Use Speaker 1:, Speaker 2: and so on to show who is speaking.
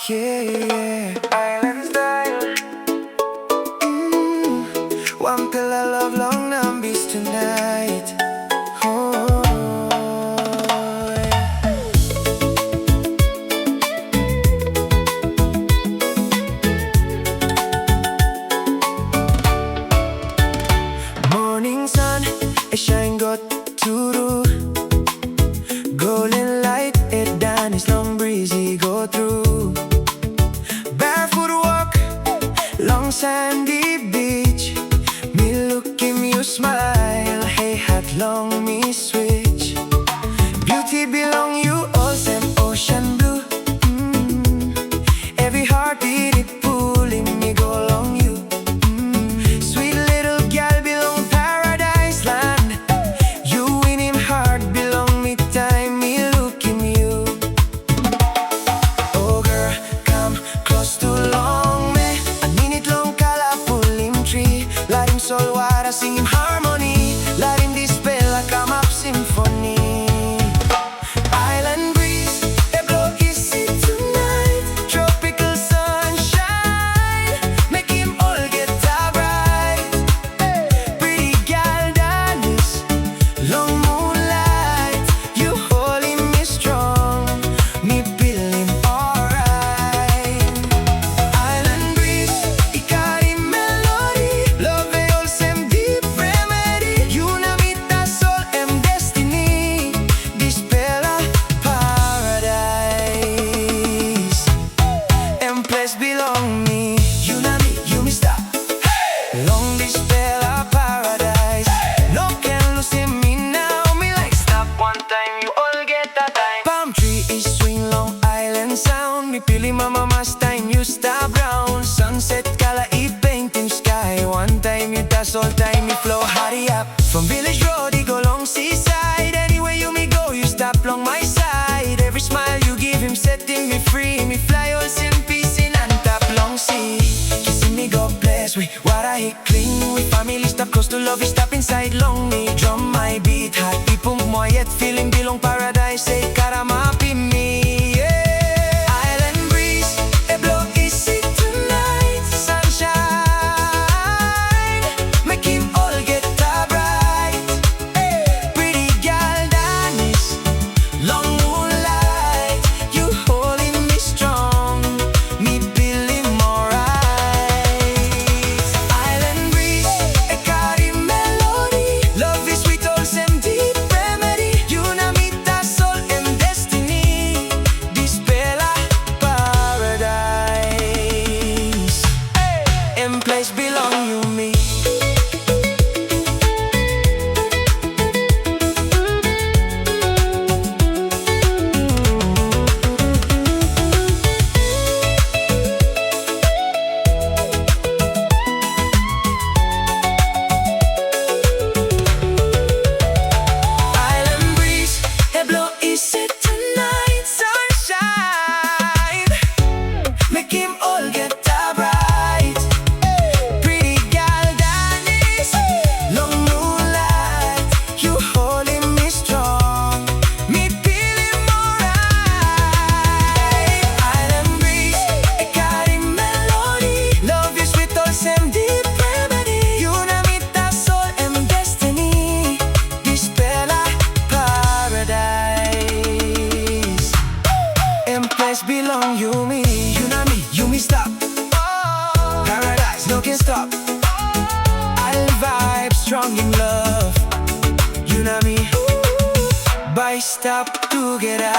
Speaker 1: yeah. Island style. One pillar love long numbers tonight. Oh, morning sun, it shine got to golden light, it dance long breezy go through. Barefoot walk, long sandy beach. Me look him, you smile. Hey, hat long me switch. Beauty belong you, all same ocean blue. Every heartbeat it pulling me go along you. Sweet little gal belong paradise land. You in him heart belong me time me look him you. Oh girl, come close to long me. A minute long kala pull him tree. Let him soul water sing him harmony. Let him dispel a come up symphony. Island breeze, it blow easy tonight. Tropical sunshine, make him all get bright. Pretty gal dance, long moonlight. You holding me strong, me feel him alright. Island breeze, ikari melody. Love it all same deep remedy. You na meet the soul and destiny. This bella paradise. And place belong me. You na me, you me stop. Long this bella paradise. No can lose in me now. Me like stop one time, you all get that time. Palm tree is swing Long Island sound. Me pili mama mas time you stop round. Sunset color it painting sky. One time you dance all time you flow hurry up. From village road you go long seaside. Anywhere you me go you stop long my side. Every smile you give him setting me free. Me fly all in peace in and tap long sea. Kissing me God bless we what I hit clean. We family stop close to love we stop inside long me. Drum my beat hot people more yet feeling belong paradise. Say karama me yeah. Island breeze it blow easy tonight. Sunshine make him all get bright. Pretty gal dance, long moonlight. You holding me strong, me feel him alright. Island breeze, a carry melody. Love is sweet, all same deep remedy. You na meet the soul and destiny. This bella paradise. And place belong you me. Island breeze, it blow easy tonight. Sunshine, make him all get bright. Pretty gal dance, long moonlight. You holding me strong, me feel him alright. Island breeze, a carry melody. Love is with all same deep remedy. You na meet the soul and destiny. This bella paradise. And place belong you me. You na me, you me stop. Paradise no can stop. I'll vibe strong in love. You na me, by stop together.